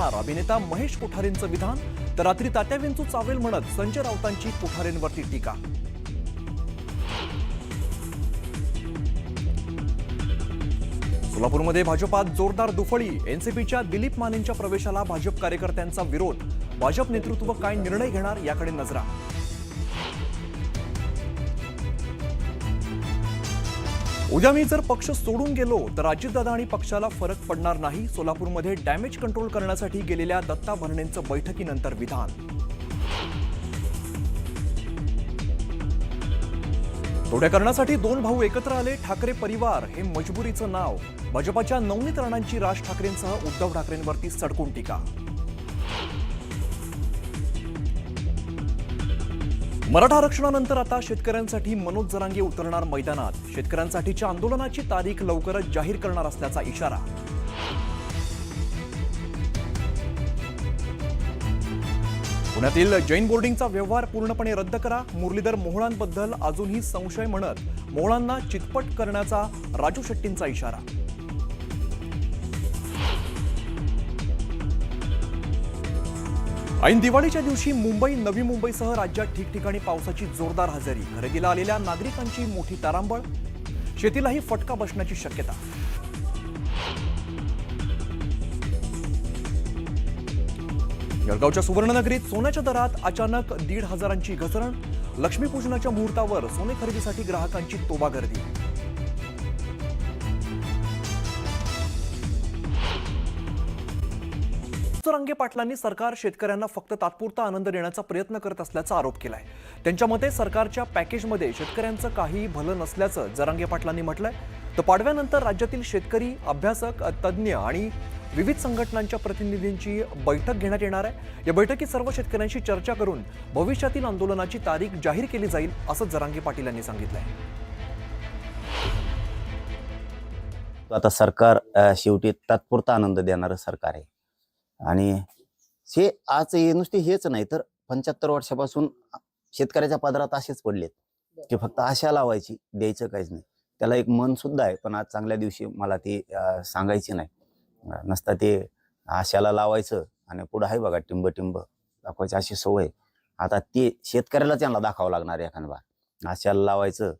अभिनेता महेश कोठारेंचं विधान, तर रात्री तात्या विंचू चावेल म्हणत संजय राऊतांची कोठारेंवरती टीका. सोलापूरमध्ये भाजपात जोरदार दुफळी. एनसीपीच्या दिलीप मानेंच्या प्रवेशाला भाजप कार्यकर्त्यांचा विरोध. भाजप नेतृत्व काय निर्णय घेणार याकडे नजरा. उद्या मी जर पक्ष सोडून गेलो तर अजितदादा आणि पक्षाला फरक पडणार नाही. सोलापूरमध्ये डॅमेज कंट्रोल करण्यासाठी गेलेल्या दत्ता भरणेंचं बैठकीनंतर विधान. तोड्या करण्यासाठी दोन भाऊ एकत्र आले. ठाकरे परिवार हे मजबुरीचं नाव. भाजपाच्या नवनीत राणांची राज ठाकरेंसह उद्धव ठाकरेंवरती सडकून टीका. मराठा आरक्षणानंतर आता शेतकऱ्यांसाठी मनोज जरांगे उतरणार मैदानात. शेतकऱ्यांसाठीच्या आंदोलनाची तारीख लवकरच जाहीर करणार असल्याचा इशारा. पुण्यातील जैन बोर्डिंगचा व्यवहार पूर्णपणे रद्द करा. मुरलीधर मोहोळांबद्दल अजूनही संशय म्हणत मोहोळांना चितपट करण्याचा राजू शेट्टींचा इशारा. ऐन दिवाळीच्या दिवशी मुंबई, नवी मुंबईसह राज्यात ठिकठिकाणी पावसाची जोरदार हजेरी. खरेदीला आलेल्या नागरिकांची मोठी तारांबळ. शेतीलाही फटका बसण्याची शक्यता. जळगावच्या सुवर्णनगरीत सोन्याच्या दरात अचानक 1,500ची घसरण. लक्ष्मीपूजनाच्या मुहूर्तावर सोने खरेदीसाठी ग्राहकांची तोबा गर्दी. जरांगे पाटलांनी सरकार शेतकऱ्यांना फक्त तात्पुरता आनंद देण्याचा प्रयत्न करत असल्याचा आरोप केलाय. त्यांच्या मते सरकारच्या पॅकेजमध्ये शेतकऱ्यांचं काही भलं नसल्याचं जरांगे पाटलांनी म्हटलंय. तर पाडव्यानंतर राज्यातील शेतकरी, अभ्यासक, तज्ज्ञ आणि विविध संघटनांच्या प्रतिनिधींची बैठक घेण्यात येणार आहे. या बैठकीत सर्व शेतकऱ्यांशी चर्चा करून भविष्यातील आंदोलनाची तारीख जाहीर केली जाईल असं जरांगे पाटील यांनी सांगितलंय. आता सरकार शेवटी तात्पुरता आनंद देणारं सरकार आहे. आणि हे आज नुसते हेच नाही तर 75 वर्षापासून शेतकऱ्याच्या पदरात असेच पडलेत की फक्त आशा लावायची, द्यायचं काहीच नाही. त्याला एक मन सुद्धा आहे, पण आज चांगल्या दिवशी मला ते सांगायची नाही. नसता ते आशाला लावायचं आणि पुढं आहे बघा टिंब दाखवायची अशी सवय. आता ते शेतकऱ्याला त्यांना दाखवावं लागणार एखाद बार. आशाला लावायचं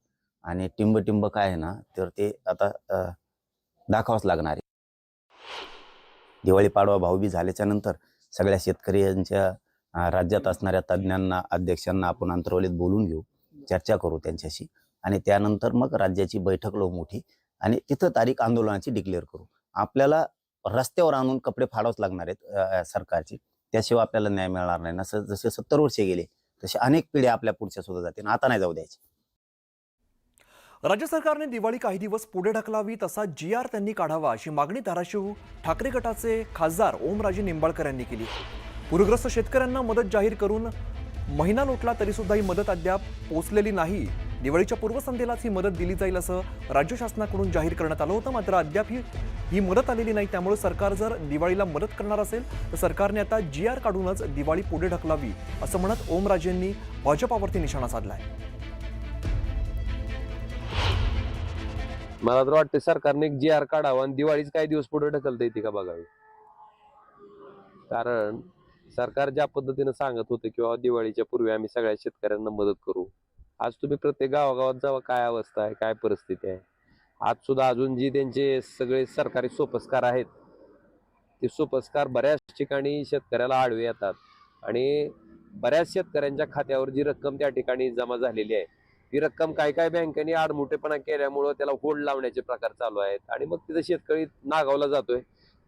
आणि टिंब काय आहे ना, तर ते आता दाखवावंच लागणार आहे. दिवाळी, पाडवा, भाऊबीज झाल्याच्या नंतर सगळ्या शेतकऱ्यांच्या राज्यात असणाऱ्या तज्ज्ञांना, अध्यक्षांना आपण अंतर्वलीत बोलून घेऊ, चर्चा करू त्यांच्याशी आणि त्यानंतर मग राज्याची बैठक लावू मोठी आणि तिथं तारीख आंदोलनाची डिक्लेअर करू. आपल्याला रस्त्यावर आणून कपडे फाडावच लागणार आहेत सरकारची, त्याशिवाय आपल्याला न्याय मिळणार नाही. ना जसे 70 वर्षे गेले तसे अनेक पिढ्या आपल्या पुढच्या सुद्धा जातील. आता नाही जाऊ द्यायचे. राज्य सरकारने दिवाळी काही दिवस पुढे ढकलावी, तसा GR त्यांनी काढावा अशी मागणी धाराशिव ठाकरे गटाचे खासदार ओमराजे निंबाळकर यांनी केली. पूरग्रस्त शेतकऱ्यांना मदत जाहीर करून महिना लोटला तरी सुद्धा ही मदत अद्याप पोहोचलेली नाही. दिवाळीच्या पूर्वसंध्येलाच ही मदत दिली जाईल असं राज्य शासनाकडून जाहीर करण्यात आलं होतं. मात्र अद्याप ही मदत आलेली नाही. त्यामुळे सरकार जर दिवाळीला मदत करणार असेल तर सरकारने आता GR काढूनच दिवाळी पुढे ढकलावी असं म्हणत ओमराजेंनी भाजपावरती निशाणा साधलाय. मला तर वाटतं सरकारने एक GR काढावा आणि दिवाळीच काही दिवस पुढे ढकलता येते का बघावी. कारण सरकार ज्या पद्धतीने सांगत होते किंवा दिवाळीच्या पूर्वी आम्ही सगळ्या शेतकऱ्यांना मदत करू, आज तुम्ही प्रत्येक गावागावात जावा, काय अवस्था आहे, काय परिस्थिती आहे. आज सुद्धा अजून जी त्यांचे सगळे सरकारी सोपस्कार आहेत ते सोपस्कार बऱ्याच ठिकाणी शेतकऱ्याला आडवे येतात आणि बऱ्याच शेतकऱ्यांच्या खात्यावर जी रक्कम त्या ठिकाणी जमा झालेली आहे ती रक्कम काय बँकेने आडमुठेपणा केल्यामुळं त्याला होल्ड लावण्याचे प्रकार चालू आहेत आणि मग तिथं शेतकरी नागावला जातोय.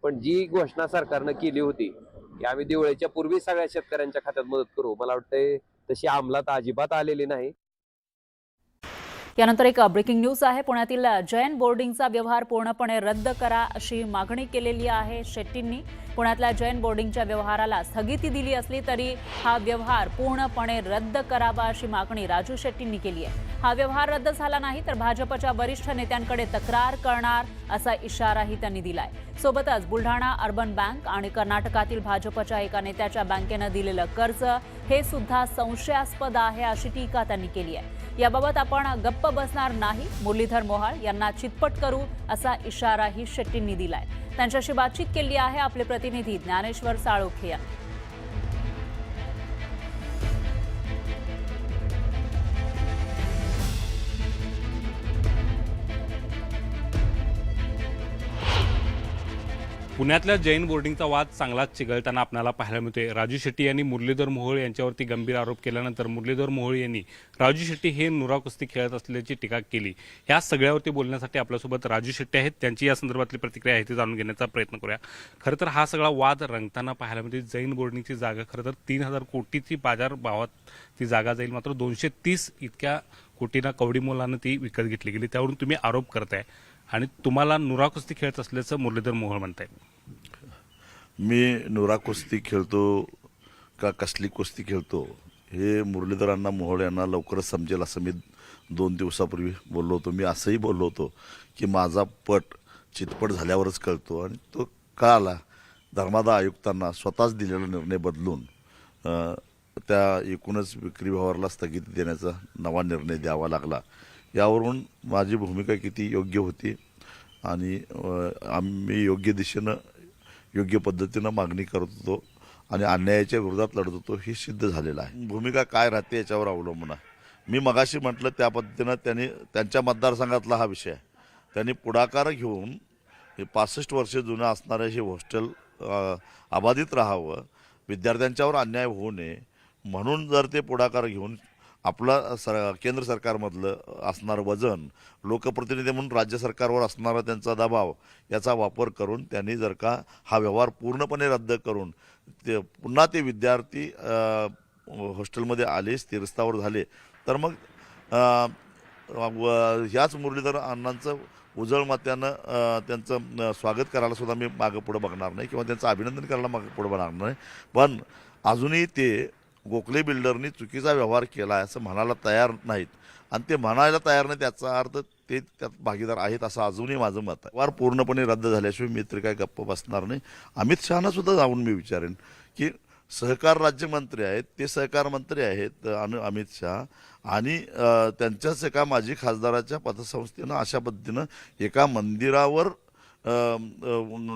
पण जी घोषणा सरकारनं केली होती की आम्ही दिवाळीच्या पूर्वी सगळ्या शेतकऱ्यांच्या खात्यात मदत करू, मला वाटतंय तशी अंमलात अजिबात आलेली नाही. यानंतर एक ब्रेकिंग न्यूज आहे. पुण्यातील जैन बोर्डिंगचा व्यवहार पूर्णपणे रद्द करा अशी मागणी केलेली आहे शेट्टींनी. पुण्यातल्या जैन बोर्डिंगच्या व्यवहाराला स्थगिती दिली असली तरी हा व्यवहार पूर्णपणे रद्द करावा अशी मागणी राजू शेट्टींनी केली आहे. हा व्यवहार रद्द झाला नाही तर भाजपच्या वरिष्ठ नेत्यांकडे तक्रार करणार असा इशाराही त्यांनी दिलाय. सोबतच बुलढाणा अर्बन बँक आणि कर्नाटकातील भाजपच्या एका नेत्याच्या बँकेनं दिलेलं कर्ज हे सुद्धा संशयास्पद आहे अशी टीका त्यांनी केली आहे. याबाबत आपण गप्प बसणार नाही, मुरलीधर मोहोळ यांना चितपट करू असा इशाराही शेट्टींनी दिलाय. त्यांच्याशी बातचीत केली आहे आपले प्रतिनिधी ज्ञानेश्वर साळोखे यांनी. पुण्यातल्या जैन बोर्डिंगचा वाद चांगलाच चिघळताना आपल्याला पाहायला मिळतोय. राजू शेट्टी यांनी मुरलीधर मोहोळ यांच्यावरती गंभीर आरोप केल्यानंतर मुरलीधर मोहोळ यांनी राजू शेट्टी हे नुरा कुस्ती खेळत असल्याची टीका केली. या सगळ्यावरती बोलण्यासाठी आपल्यासोबत राजू शेट्टी आहेत. त्यांची या संदर्भातली प्रतिक्रिया आहे ती जाणून घेण्याचा प्रयत्न करूया. खरं तर हा सगळा वाद रंगताना पाहायला मिळते. जैन बोर्डिंगची जागा खरं तर 3,000 कोटीची बाजार भावात ती जागा जाईल, मात्र 230 इतक्या कोटींना कवडी मोलानं ती विकत घेतली गेली. त्यावरून तुम्ही आरोप करताय आणि तुम्हाला नुरा कुस्ती खेळत असल्याचं मुरलीधर मोहोळ म्हणताय. मी नुरा कुस्ती खेळतो का कसली कुस्ती खेळतो हे मुरलीधरांना मोहोळ यांना लवकरच समजेल असं मी 2 दिवसापूर्वी बोललो होतो. मी असंही बोललो होतो की माझा पट चितपट झाल्यावरच कळतो आणि तो कळाला. धर्मादाय आयुक्तांना स्वतःच दिलेला निर्णय बदलून त्या एकूणच विक्री व्यवहाराला स्थगिती देण्याचा नवा निर्णय द्यावा लागला. यावरून माझी भूमिका किती योग्य होती आणि आम्ही योग्य दिशेनं योग्य पद्धतीनं मागणी करत होतो आणि अन्यायाच्या विरोधात लढत होतो हे सिद्ध झालेलं आहे. भूमिका काय राहते याच्यावर अवलंबून आहे. मी मगाशी म्हटलं त्या पद्धतीनं त्यांच्या मतदारसंघातला हा विषय आहे. त्यांनी पुढाकार घेऊन हे 65 वर्ष जुनं असणारं हे हॉस्टेल अबाधित राहावं, विद्यार्थ्यांच्यावर अन्याय होऊ नये म्हणून जर ते पुढाकार घेऊन आपलं केंद्र सरकारमधलं असणारं वजन, लोकप्रतिनिधी म्हणून राज्य सरकारवर असणारा त्यांचा दबाव याचा वापर करून त्यांनी जर का हा व्यवहार पूर्णपणे रद्द करून पुन्हा ते विद्यार्थी हॉस्टेलमध्ये आले, स्थिरस्थावर झाले तर मग ह्याच मुरलीधर अण्णांचं उजळ मतानं त्यांचं स्वागत करायला सुद्धा मी मागं पुढं बघणार नाही किंवा त्यांचं अभिनंदन करायला मागं पुढं बघणार नाही. पण अजूनही ते गोखले बिल्डरनी चुकीचा व्यवहार केला आहे असं म्हणायला तयार नाहीत आणि ते म्हणायला तयार नाही त्याचा अर्थ ते त्यात भागीदार आहेत असं अजूनही माझं मत आहे. व्यवहार पूर्णपणे रद्द झाल्याशिवाय मी तरी काय गप्प बसणार नाही. अमित शहाना सुद्धा जाऊन मी विचारेन की सहकार राज्यमंत्री आहेत, ते सहकार मंत्री आहेत अमित शहा आणि त्यांच्याच एका माजी खासदाराच्या पतसंस्थेनं अशा पद्धतीनं एका मंदिरावर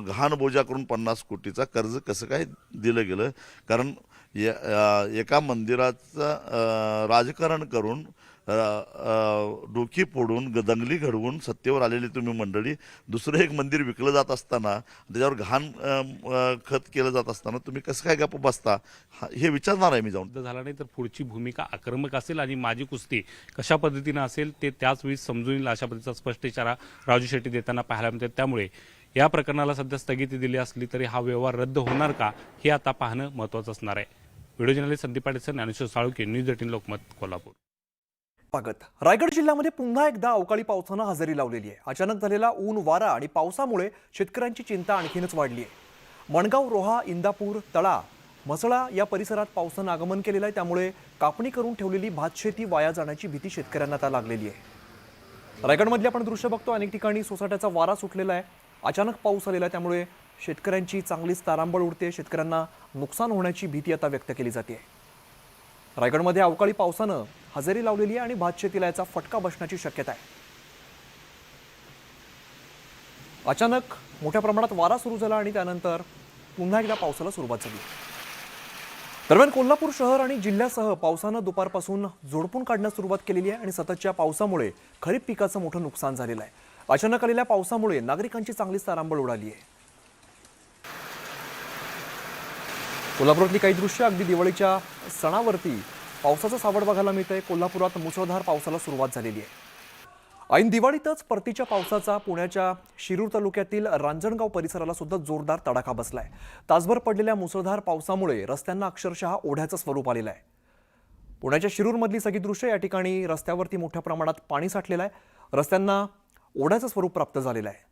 गहाण बोजा करून 50 कोटीचा कर्ज कसं काय दिलं गेलं. कारण एका मंदिराचं राजकारण करून डोकी फोडून दंगली घडवून सत्तेवर आलेली तुम्ही मंडळी दुसरं एक मंदिर विकलं जात असताना त्याच्यावर घाण खत केलं जात असताना तुम्ही कसं काय गप्प बसता हे विचारणार आहे मी जाऊन. झाला नाही तर पुढची भूमिका आक्रमक असेल आणि माझी कुस्ती कशा पद्धतीनं असेल ते त्याच वेळी समजून येईल अशा पद्धतीचा स्पष्ट इशारा राजू शेट्टी देताना पाहायला मिळते. त्यामुळे या प्रकरणाला सध्या स्थगिती दिली असली तरी हा व्यवहार रद्द होणार का हे आता पाहणं महत्त्वाचं असणार आहे. Video journalist Sandeep Patil, Dnyaneshwar Salunkhe, news 18 Lokmat, Kolhapur. Raigad जिल्ह्यामध्ये पुन्हा एकदा अवकाळी पावसानं हजेरी लावलेली आहे. अचानक झालेला ऊन, वारा आणि पावसामुळे शेतकऱ्यांची चिंता आणखीनच वाढली आहे. मणगाव, रोहा, इंदापूर, तळा, म्हसळा या परिसरात पावसानं आगमन केलेलं आहे. त्यामुळे कापणी करून ठेवलेली भातशेती वाया जाण्याची भीती शेतकऱ्यांना आता लागलेली आहे. रायगडमधले आपण दृश्य बघतो, अनेक ठिकाणी सोसाट्याचा वारा सुटलेला आहे. अचानक पाऊस आलेला आहे त्यामुळे शेतकऱ्यांची चांगलीच तारांबळ उडते. शेतकऱ्यांना नुकसान होण्याची भीती आता व्यक्त केली जाते. रायगडमध्ये अवकाळी पावसानं हजेरी लावलेली आहे आणि भातशेतीला याचा फटका बसण्याची शक्यता आहे. अचानक मोठ्या प्रमाणात वारा सुरू झाला आणि त्यानंतर पुन्हा एकदा पावसाला सुरुवात झाली. दरम्यान कोल्हापूर शहर आणि जिल्ह्यासह पावसानं दुपारपासून झोडपून काढण्यास सुरुवात केलेली आहे आणि सततच्या पावसामुळे खरीप पिकाचं मोठं नुकसान झालेलं आहे. अचानक आलेल्या पावसामुळे नागरिकांची चांगलीच तारांबळ उडाली आहे. कोल्हापुरातली काही दृश्य अगदी दिवाळीच्या सणावरती पावसाचं सावट बघायला मिळतंय. कोल्हापुरात मुसळधार पावसाला सुरुवात झालेली आहे. ऐन दिवाळीतच परतीच्या पावसाचा पुण्याच्या शिरूर तालुक्यातील रांजणगाव परिसराला सुद्धा जोरदार तडाखा बसलाय. तासभर पडलेल्या मुसळधार पावसामुळे रस्त्यांना अक्षरशः ओढ्याचं स्वरूप आलेलं आहे. पुण्याच्या शिरूरमधली सगळी दृश्य या ठिकाणी रस्त्यावरती मोठ्या प्रमाणात पाणी साठलेलं आहे. रस्त्यांना ओढ्याचं स्वरूप प्राप्त झालेलं आहे.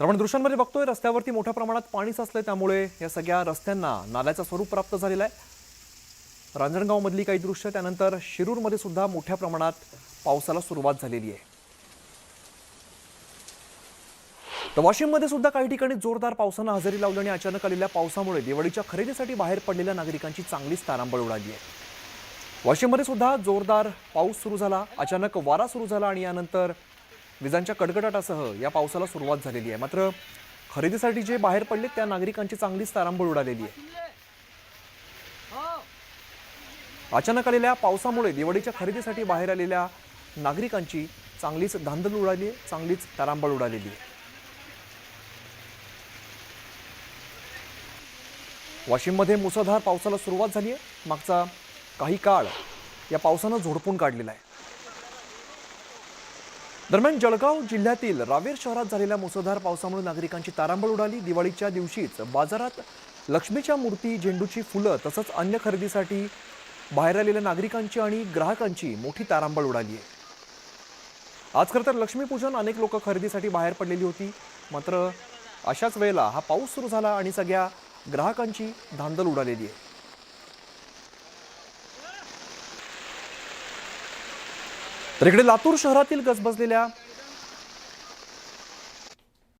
तर आपण दृश्यांमध्ये बघतोय रस्त्यावरती मोठ्या प्रमाणात पाणी साचलंय त्यामुळे या सगळ्या रस्त्यांना नाल्याचं स्वरूप प्राप्त झालेलं आहे. रांजणगावमधली काही दृश्य, त्यानंतर शिरूरमध्ये सुद्धा मोठ्या प्रमाणात पावसाला सुरुवात झालेली आहे. तर वाशिममध्ये सुद्धा काही ठिकाणी जोरदार पावसानं हजेरी लावली आणि अचानक आलेल्या पावसामुळे दिवाळीच्या खरेदीसाठी बाहेर पडलेल्या नागरिकांची चांगलीच तारांबळ उडाली आहे. वाशिममध्ये सुद्धा जोरदार पाऊस सुरू झाला. अचानक वारा सुरू झाला आणि यानंतर विजांच्या कडकडाटासह या पावसाला सुरुवात झालेली आहे. मात्र खरेदीसाठी जे बाहेर पडले त्या नागरिकांची चांगलीच तारांबळ उडालेली आहे. अचानक आलेल्या पावसामुळे दिवाळीच्या खरेदीसाठी बाहेर आलेल्या नागरिकांची चांगलीच धांदल उडाली आहे, चांगलीच तारांबळ उडालेली आहे. वाशिममध्ये मुसळधार पावसाला सुरुवात झाली आहे. मागचा काही काळ या पावसानं झोडपून काढलेला आहे. दरम्यान जळगाव जिल्ह्यातील रावेर शहरात झालेल्या मुसळधार पावसामुळे नागरिकांची तारांबळ उडाली. दिवाळीच्या दिवशीच बाजारात लक्ष्मीच्या मूर्ती, झेंडूची फुलं तसंच अन्य खरेदीसाठी बाहेर आलेल्या नागरिकांची आणि ग्राहकांची मोठी तारांबळ उडाली आहे. आज खरं तर लक्ष्मीपूजन, अनेक लोक खरेदीसाठी बाहेर पडलेली होती. मात्र अशाच वेळेला हा पाऊस सुरू झाला आणि सगळ्या ग्राहकांची धांदल उडालेली आहे. तर इकडे लातूर शहरातील गजबजलेल्या